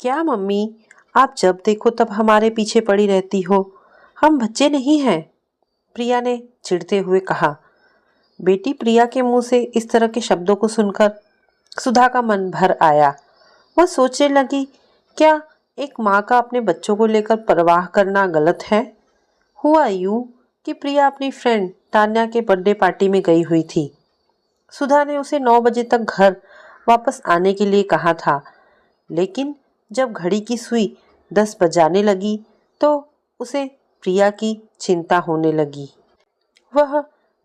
क्या मम्मी, आप जब देखो तब हमारे पीछे पड़ी रहती हो। हम बच्चे नहीं हैं, प्रिया ने चिढ़ते हुए कहा। बेटी, प्रिया के मुंह से इस तरह के शब्दों को सुनकर सुधा का मन भर आया। वह सोचने लगी, क्या एक माँ का अपने बच्चों को लेकर परवाह करना गलत है। हुआ यूं कि प्रिया अपनी फ्रेंड तान्या के बर्थडे पार्टी में गई हुई थी। सुधा ने उसे 9 बजे तक घर वापस आने के लिए कहा था, लेकिन जब घड़ी की सुई 10 बजाने लगी तो उसे प्रिया की चिंता होने लगी। वह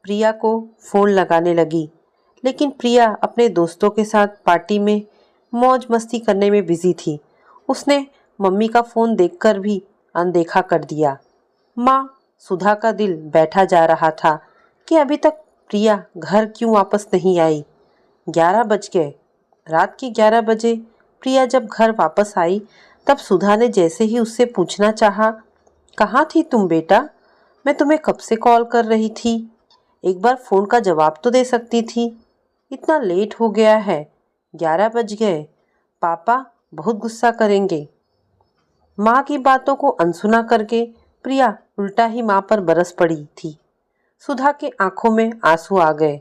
प्रिया को फ़ोन लगाने लगी, लेकिन प्रिया अपने दोस्तों के साथ पार्टी में मौज मस्ती करने में बिजी थी। उसने मम्मी का फ़ोन देखकर भी अनदेखा कर दिया। माँ सुधा का दिल बैठा जा रहा था कि अभी तक प्रिया घर क्यों वापस नहीं आई। 11 बज गए। रात के 11 बजे प्रिया जब घर वापस आई तब सुधा ने जैसे ही उससे पूछना चाहा, कहाँ थी तुम बेटा? मैं तुम्हें कब से कॉल कर रही थी। एक बार फ़ोन का जवाब तो दे सकती थी। इतना लेट हो गया है, 11 बज गए। पापा बहुत गुस्सा करेंगे। माँ की बातों को अनसुना करके प्रिया उल्टा ही माँ पर बरस पड़ी थी। सुधा के आंखों में आंसू आ गए,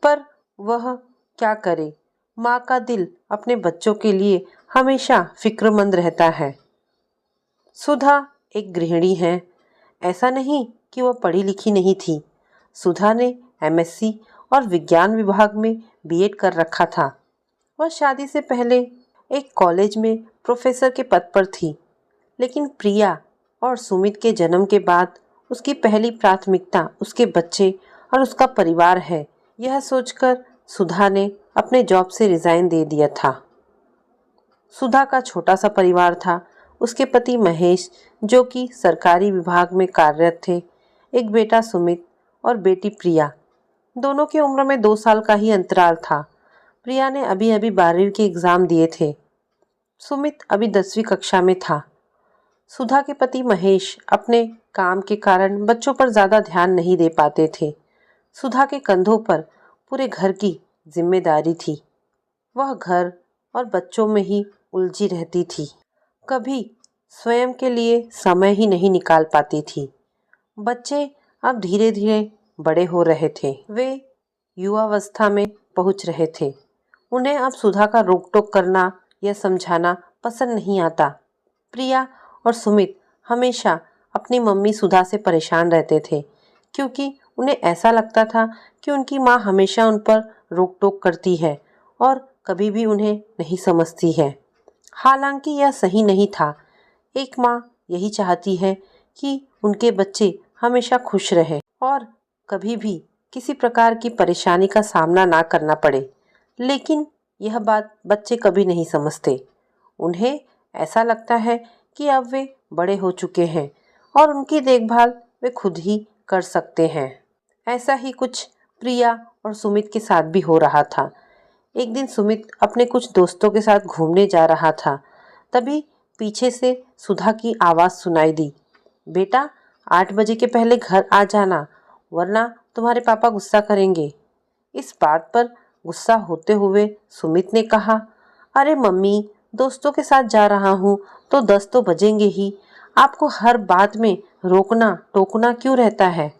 पर वह क्या करे। माँ का दिल अपने बच्चों के लिए हमेशा फिक्रमंद रहता है। सुधा एक गृहिणी है। ऐसा नहीं कि वह पढ़ी लिखी नहीं थी। सुधा ने एमएससी और विज्ञान विभाग में बीएड कर रखा था। वह शादी से पहले एक कॉलेज में प्रोफेसर के पद पर थी, लेकिन प्रिया और सुमित के जन्म के बाद उसकी पहली प्राथमिकता उसके बच्चे और उसका परिवार है। यह सोचकर सुधा ने अपने जॉब से रिज़ाइन दे दिया था। सुधा का छोटा सा परिवार था। उसके पति महेश, जो कि सरकारी विभाग में कार्यरत थे, एक बेटा सुमित और बेटी प्रिया। दोनों की उम्र में 2 साल का ही अंतराल था। प्रिया ने अभी अभी 12वीं के एग्ज़ाम दिए थे। सुमित अभी 10वीं कक्षा में था। सुधा के पति महेश अपने काम के कारण बच्चों पर ज़्यादा ध्यान नहीं दे पाते थे। सुधा के कंधों पर पूरे घर की जिम्मेदारी थी। वह घर और बच्चों में ही उलझी रहती थी। कभी स्वयं के लिए समय ही नहीं निकाल पाती थी। बच्चे अब धीरे धीरे बड़े हो रहे थे। वे युवावस्था में पहुंच रहे थे। उन्हें अब सुधा का रोक टोक करना या समझाना पसंद नहीं आता। प्रिया और सुमित हमेशा अपनी मम्मी सुधा से परेशान रहते थे, क्योंकि उन्हें ऐसा लगता था कि उनकी माँ हमेशा उन पर रोक टोक करती है और कभी भी उन्हें नहीं समझती है। हालांकि यह सही नहीं था। एक माँ यही चाहती है कि उनके बच्चे हमेशा खुश रहें और कभी भी किसी प्रकार की परेशानी का सामना ना करना पड़े। लेकिन यह बात बच्चे कभी नहीं समझते। उन्हें ऐसा लगता है कि अब वे बड़े हो चुके हैं और उनकी देखभाल वे खुद ही कर सकते हैं। ऐसा ही कुछ प्रिया और सुमित के साथ भी हो रहा था। एक दिन सुमित अपने कुछ दोस्तों के साथ घूमने जा रहा था। तभी पीछे से सुधा की आवाज़ सुनाई दी, बेटा 8 बजे के पहले घर आ जाना, वरना तुम्हारे पापा गुस्सा करेंगे। इस बात पर गुस्सा होते हुए सुमित ने कहा, अरे मम्मी, दोस्तों के साथ जा रहा हूँ तो 10 तो बजेंगे ही। आपको हर बात में रोकना टोकना क्यों रहता है।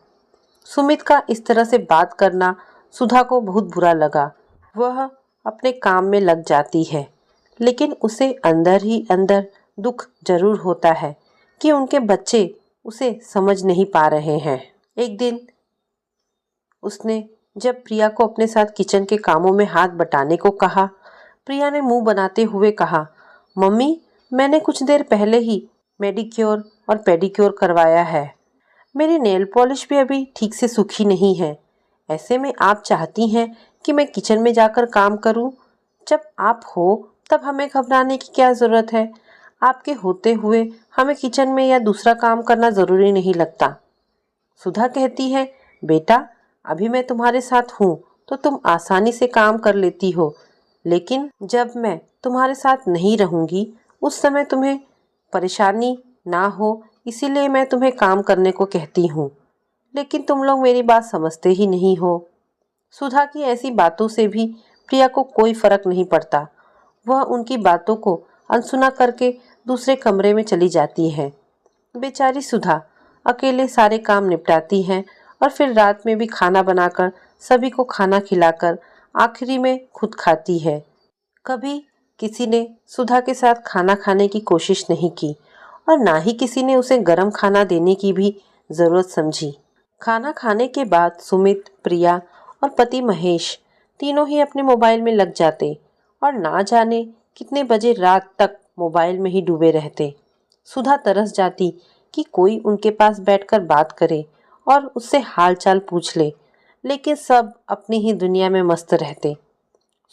सुमित का इस तरह से बात करना सुधा को बहुत बुरा लगा। वह अपने काम में लग जाती है, लेकिन उसे अंदर ही अंदर दुख जरूर होता है कि उनके बच्चे उसे समझ नहीं पा रहे हैं। एक दिन उसने जब प्रिया को अपने साथ किचन के कामों में हाथ बटाने को कहा, प्रिया ने मुंह बनाते हुए कहा, मम्मी, मैंने कुछ देर पहले ही मेडिक्योर और पेडिक्योर करवाया है। मेरी नेल पॉलिश भी अभी ठीक से सूखी नहीं है। ऐसे में आप चाहती हैं कि मैं किचन में जाकर काम करूं? जब आप हो तब हमें घबराने की क्या ज़रूरत है। आपके होते हुए हमें किचन में या दूसरा काम करना ज़रूरी नहीं लगता। सुधा कहती है, बेटा, अभी मैं तुम्हारे साथ हूँ तो तुम आसानी से काम कर लेती हो, लेकिन जब मैं तुम्हारे साथ नहीं रहूँगी उस समय तुम्हें परेशानी ना हो, इसीलिए मैं तुम्हें काम करने को कहती हूँ। लेकिन तुम लोग मेरी बात समझते ही नहीं हो। सुधा की ऐसी बातों से भी प्रिया को कोई फर्क नहीं पड़ता। वह उनकी बातों को अनसुना करके दूसरे कमरे में चली जाती है। बेचारी सुधा अकेले सारे काम निपटाती है और फिर रात में भी खाना बनाकर सभी को खाना खिलाकर आखिरी में खुद खाती है। कभी किसी ने सुधा के साथ खाना खाने की कोशिश नहीं की और ना ही किसी ने उसे गर्म खाना देने की भी जरूरत समझी। खाना खाने के बाद सुमित, प्रिया और पति महेश तीनों ही अपने मोबाइल में लग जाते और ना जाने कितने बजे रात तक मोबाइल में ही डूबे रहते। सुधा तरस जाती कि कोई उनके पास बैठकर बात करे और उससे हाल चाल पूछ ले, लेकिन सब अपनी ही दुनिया में मस्त रहते।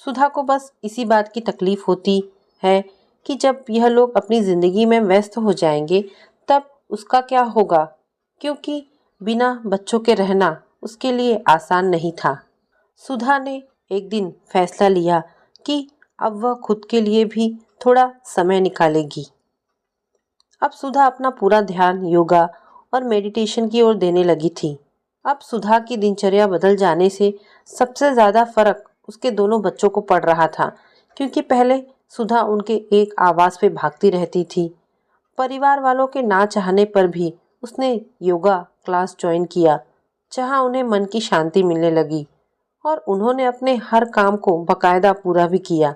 सुधा को बस इसी बात की तकलीफ होती है कि जब यह लोग अपनी जिंदगी में व्यस्त हो जाएंगे तब उसका क्या होगा, क्योंकि बिना बच्चों के रहना उसके लिए आसान नहीं था। सुधा ने एक दिन फैसला लिया कि अब वह खुद के लिए भी थोड़ा समय निकालेगी। अब सुधा अपना पूरा ध्यान योगा और मेडिटेशन की ओर देने लगी थी। अब सुधा की दिनचर्या बदल जाने से सबसे ज़्यादा फर्क उसके दोनों बच्चों को पड़ रहा था, क्योंकि पहले सुधा उनके एक आवाज़ पे भागती रहती थी। परिवार वालों के ना चाहने पर भी उसने योगा क्लास ज्वाइन किया, जहां उन्हें मन की शांति मिलने लगी और उन्होंने अपने हर काम को बाकायदा पूरा भी किया।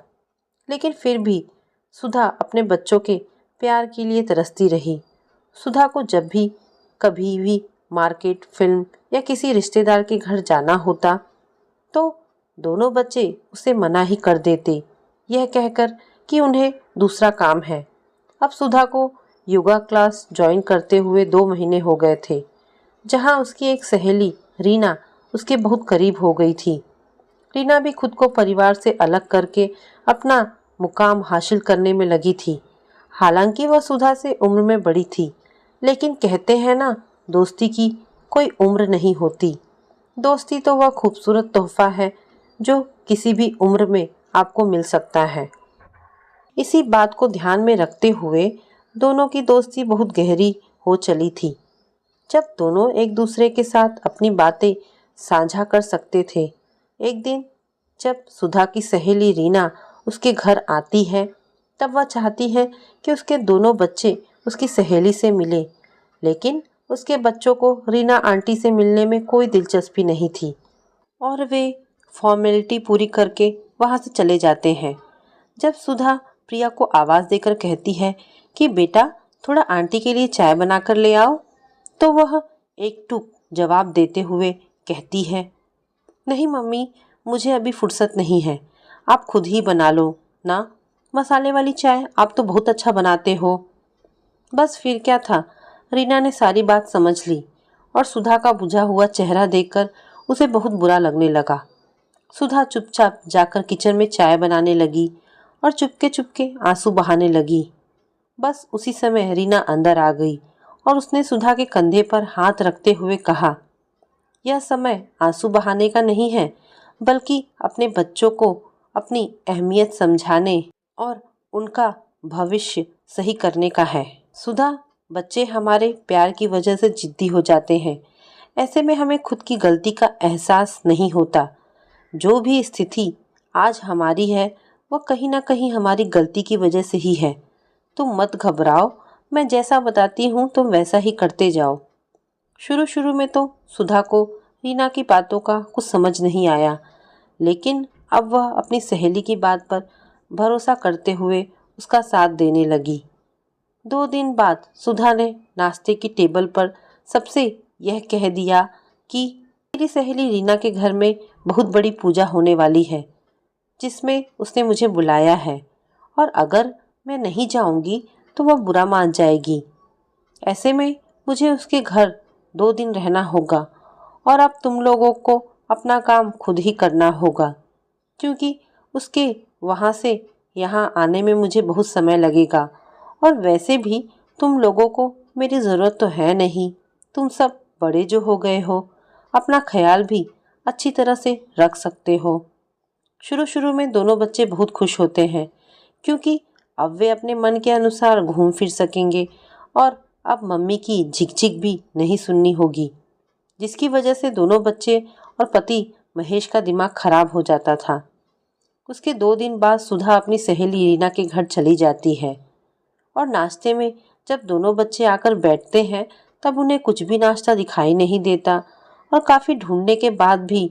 लेकिन फिर भी सुधा अपने बच्चों के प्यार के लिए तरसती रही। सुधा को जब भी कभी भी मार्केट, फिल्म या किसी रिश्तेदार के घर जाना होता तो दोनों बच्चे उसे मना ही कर देते, यह कहकर कि उन्हें दूसरा काम है। अब सुधा को योगा क्लास ज्वाइन करते हुए 2 महीने हो गए थे, जहां उसकी एक सहेली रीना उसके बहुत करीब हो गई थी। रीना भी खुद को परिवार से अलग करके अपना मुकाम हासिल करने में लगी थी। हालांकि वह सुधा से उम्र में बड़ी थी, लेकिन कहते हैं ना, दोस्ती की कोई उम्र नहीं होती। दोस्ती तो वह खूबसूरत तोहफा है जो किसी भी उम्र में आपको मिल सकता है। इसी बात को ध्यान में रखते हुए दोनों की दोस्ती बहुत गहरी हो चली थी। जब दोनों एक दूसरे के साथ अपनी बातें साझा कर सकते थे। एक दिन जब सुधा की सहेली रीना उसके घर आती है, तब वह चाहती है कि उसके दोनों बच्चे उसकी सहेली से मिले, लेकिन उसके बच्चों को रीना आंटी से मिलने में कोई दिलचस्पी नहीं थी और वे फॉर्मेलिटी पूरी करके वहाँ से चले जाते हैं। जब सुधा प्रिया को आवाज़ देकर कहती है कि बेटा थोड़ा आंटी के लिए चाय बना कर ले आओ, तो वह एक टूक जवाब देते हुए कहती है, नहीं मम्मी, मुझे अभी फुर्सत नहीं है, आप खुद ही बना लो ना, मसाले वाली चाय आप तो बहुत अच्छा बनाते हो। बस फिर क्या था, रीना ने सारी बात समझ ली और सुधा का बुझा हुआ चेहरा देखकर उसे बहुत बुरा लगने लगा। सुधा चुपचाप जाकर किचन में चाय बनाने लगी और चुपके चुपके आंसू बहाने लगी। बस उसी समय रीना अंदर आ गई और उसने सुधा के कंधे पर हाथ रखते हुए कहा, यह समय आंसू बहाने का नहीं है, बल्कि अपने बच्चों को अपनी अहमियत समझाने और उनका भविष्य सही करने का है। सुधा, बच्चे हमारे प्यार की वजह से जिद्दी हो जाते हैं। ऐसे में हमें खुद की गलती का एहसास नहीं होता। जो भी स्थिति आज हमारी है वह कहीं ना कहीं हमारी गलती की वजह से ही है। तुम मत घबराओ, मैं जैसा बताती हूँ तुम वैसा ही करते जाओ। शुरू शुरू में तो सुधा को रीना की बातों का कुछ समझ नहीं आया, लेकिन अब वह अपनी सहेली की बात पर भरोसा करते हुए उसका साथ देने लगी। 2 दिन बाद सुधा ने नाश्ते की टेबल पर सबसे यह कह दिया कि मेरी सहेली रीना के घर में बहुत बड़ी पूजा होने वाली है, जिसमें उसने मुझे बुलाया है और अगर मैं नहीं जाऊंगी तो वह बुरा मान जाएगी। ऐसे में मुझे उसके घर 2 दिन रहना होगा और अब तुम लोगों को अपना काम खुद ही करना होगा, क्योंकि उसके वहाँ से यहाँ आने में मुझे बहुत समय लगेगा और वैसे भी तुम लोगों को मेरी ज़रूरत तो है नहीं। तुम सब बड़े जो हो गए हो, अपना ख्याल भी अच्छी तरह से रख सकते हो। शुरू शुरू में दोनों बच्चे बहुत खुश होते हैं, क्योंकि अब वे अपने मन के अनुसार घूम फिर सकेंगे और अब मम्मी की झिकझिक भी नहीं सुननी होगी, जिसकी वजह से दोनों बच्चे और पति महेश का दिमाग खराब हो जाता था। उसके 2 दिन बाद सुधा अपनी सहेली रीना के घर चली जाती है और नाश्ते में जब दोनों बच्चे आकर बैठते हैं तब उन्हें कुछ भी नाश्ता दिखाई नहीं देता और काफ़ी ढूंढने के बाद भी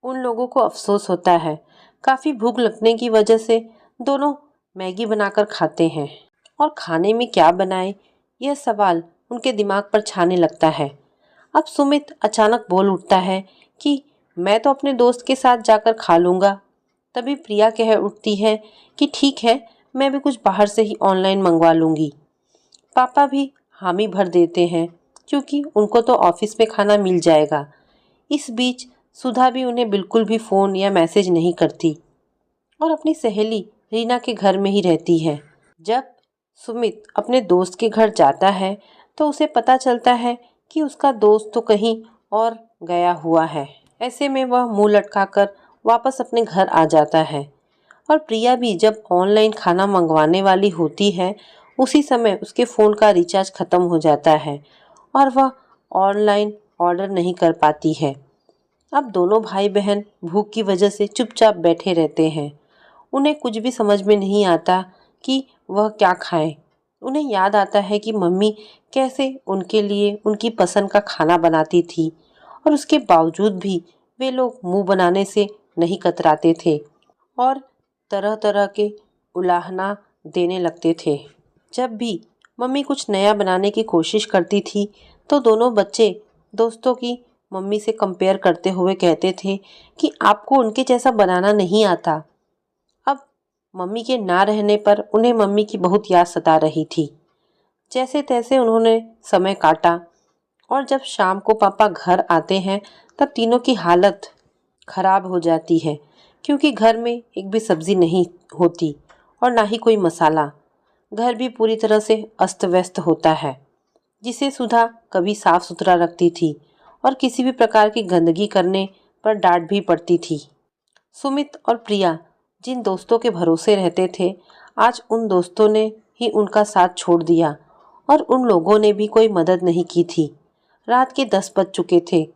उन लोगों को अफसोस होता है। काफ़ी भूख लगने की वजह से दोनों मैगी बनाकर खाते हैं और खाने में क्या बनाए यह सवाल उनके दिमाग पर छाने लगता है। अब सुमित अचानक बोल उठता है कि मैं तो अपने दोस्त के साथ जाकर खा लूँगा। तभी प्रिया कह उठती है कि ठीक है, मैं भी कुछ बाहर से ही ऑनलाइन मंगवा लूँगी। पापा भी हामी भर देते हैं क्योंकि उनको तो ऑफिस में खाना मिल जाएगा। इस बीच सुधा भी उन्हें बिल्कुल भी फ़ोन या मैसेज नहीं करती और अपनी सहेली रीना के घर में ही रहती है। जब सुमित अपने दोस्त के घर जाता है तो उसे पता चलता है कि उसका दोस्त तो कहीं और गया हुआ है। ऐसे में वह मुंह लटकाकर वापस अपने घर आ जाता है और प्रिया भी जब ऑनलाइन खाना मंगवाने वाली होती है उसी समय उसके फ़ोन का रिचार्ज ख़त्म हो जाता है और वह ऑनलाइन ऑर्डर नहीं कर पाती है। अब दोनों भाई बहन भूख की वजह से चुपचाप बैठे रहते हैं। उन्हें कुछ भी समझ में नहीं आता कि वह क्या खाएं। उन्हें याद आता है कि मम्मी कैसे उनके लिए उनकी पसंद का खाना बनाती थी और उसके बावजूद भी वे लोग मुंह बनाने से नहीं कतराते थे और तरह तरह के उलाहना देने लगते थे। जब भी मम्मी कुछ नया बनाने की कोशिश करती थी तो दोनों बच्चे दोस्तों की मम्मी से कंपेयर करते हुए कहते थे कि आपको उनके जैसा बनाना नहीं आता। अब मम्मी के ना रहने पर उन्हें मम्मी की बहुत याद सता रही थी। जैसे तैसे उन्होंने समय काटा और जब शाम को पापा घर आते हैं तब तीनों की हालत खराब हो जाती है क्योंकि घर में एक भी सब्जी नहीं होती और ना ही कोई मसाला। घर भी पूरी तरह से अस्त व्यस्त होता है जिसे सुधा कभी साफ सुथरा रखती थी और किसी भी प्रकार की गंदगी करने पर डांट भी पड़ती थी। सुमित और प्रिया जिन दोस्तों के भरोसे रहते थे आज उन दोस्तों ने ही उनका साथ छोड़ दिया और उन लोगों ने भी कोई मदद नहीं की थी। रात के 10 बज चुके थे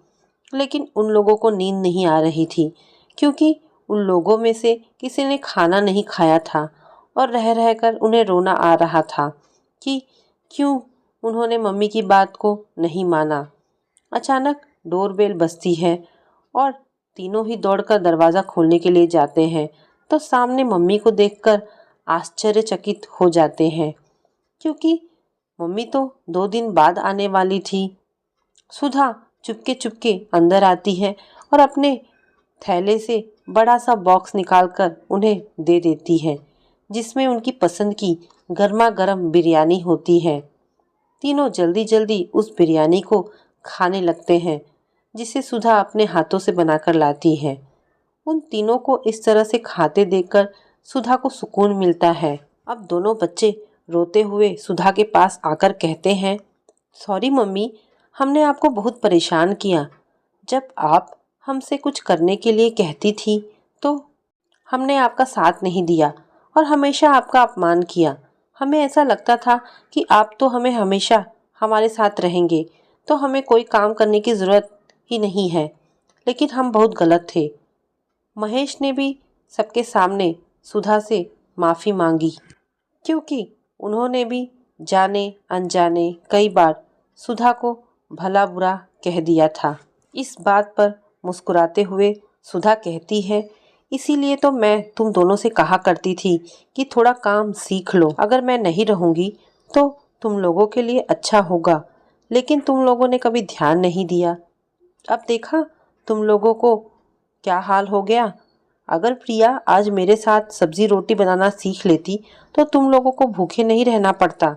लेकिन उन लोगों को नींद नहीं आ रही थी क्योंकि उन लोगों में से किसी ने खाना नहीं खाया था और रह रहकर उन्हें रोना आ रहा था कि क्यों उन्होंने मम्मी की बात को नहीं माना। अचानक डोरबेल बजती है और तीनों ही दौड़कर दरवाज़ा खोलने के लिए जाते हैं तो सामने मम्मी को देखकर आश्चर्यचकित हो जाते हैं क्योंकि मम्मी तो 2 दिन बाद आने वाली थी। सुधा चुपके चुपके अंदर आती है और अपने थैले से बड़ा सा बॉक्स निकालकर उन्हें दे देती है जिसमें उनकी पसंद की गर्मा गर्म बिरयानी होती है। तीनों जल्दी जल्दी उस बिरयानी को खाने लगते हैं जिसे सुधा अपने हाथों से बनाकर लाती है। उन तीनों को इस तरह से खाते देखकर सुधा को सुकून मिलता है। अब दोनों बच्चे रोते हुए सुधा के पास आकर कहते हैं, सॉरी मम्मी, हमने आपको बहुत परेशान किया। जब आप हमसे कुछ करने के लिए कहती थी तो हमने आपका साथ नहीं दिया और हमेशा आपका अपमान किया। हमें ऐसा लगता था कि आप तो हमें हमेशा हमारे साथ रहेंगे तो हमें कोई काम करने की ज़रूरत ही नहीं है, लेकिन हम बहुत गलत थे। महेश ने भी सबके सामने सुधा से माफ़ी मांगी क्योंकि उन्होंने भी जाने अनजाने कई बार सुधा को भला बुरा कह दिया था। इस बात पर मुस्कुराते हुए सुधा कहती है, इसीलिए तो मैं तुम दोनों से कहा करती थी कि थोड़ा काम सीख लो। अगर मैं नहीं रहूँगी तो तुम लोगों के लिए अच्छा होगा, लेकिन तुम लोगों ने कभी ध्यान नहीं दिया। अब देखा तुम लोगों को क्या हाल हो गया। अगर प्रिया आज मेरे साथ सब्जी रोटी बनाना सीख लेती तो तुम लोगों को भूखे नहीं रहना पड़ता।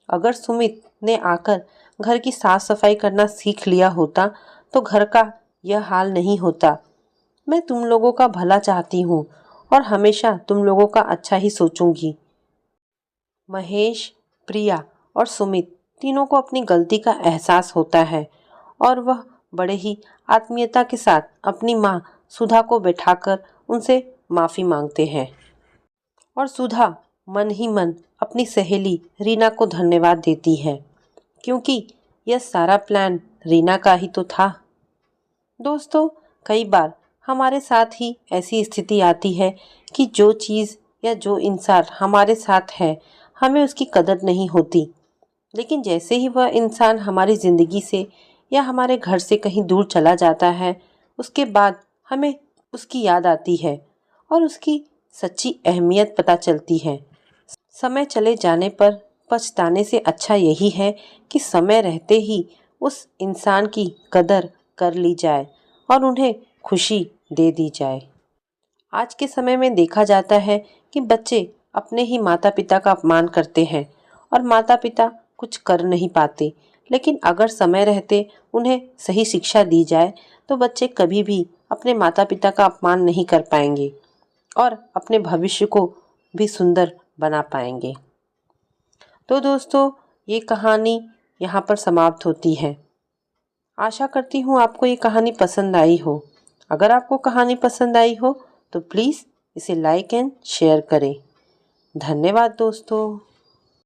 अगर सुमित ने आकर घर की साफ सफाई करना सीख लिया होता तो घर का यह हाल नहीं होता। मैं तुम लोगों का भला चाहती हूँ और हमेशा तुम लोगों का अच्छा ही सोचूंगी। महेश, प्रिया और सुमित तीनों को अपनी गलती का एहसास होता है और वह बड़े ही आत्मीयता के साथ अपनी माँ सुधा को बैठाकर उनसे माफ़ी मांगते हैं और सुधा मन ही मन अपनी सहेली रीना को धन्यवाद देती है क्योंकि यह सारा प्लान रीना का ही तो था। दोस्तों, कई बार हमारे साथ ही ऐसी स्थिति आती है कि जो चीज़ या जो इंसान हमारे साथ है, हमें उसकी कदर नहीं होती। लेकिन जैसे ही वह इंसान हमारी ज़िंदगी से या हमारे घर से कहीं दूर चला जाता है, उसके बाद हमें उसकी याद आती है और उसकी सच्ची अहमियत पता चलती है। समय चले जाने पर पछताने से अच्छा यही है कि समय रहते ही उस इंसान की कदर कर ली जाए और उन्हें खुशी दे दी जाए। आज के समय में देखा जाता है कि बच्चे अपने ही माता पिता का अपमान करते हैं और माता पिता कुछ कर नहीं पाते। लेकिन अगर समय रहते उन्हें सही शिक्षा दी जाए तो बच्चे कभी भी अपने माता पिता का अपमान नहीं कर पाएंगे और अपने भविष्य को भी सुंदर बना पाएंगे। तो दोस्तों, ये कहानी यहाँ पर समाप्त होती है। आशा करती हूँ आपको ये कहानी पसंद आई हो। अगर आपको कहानी पसंद आई हो तो प्लीज़ इसे लाइक एंड शेयर करें। धन्यवाद दोस्तों।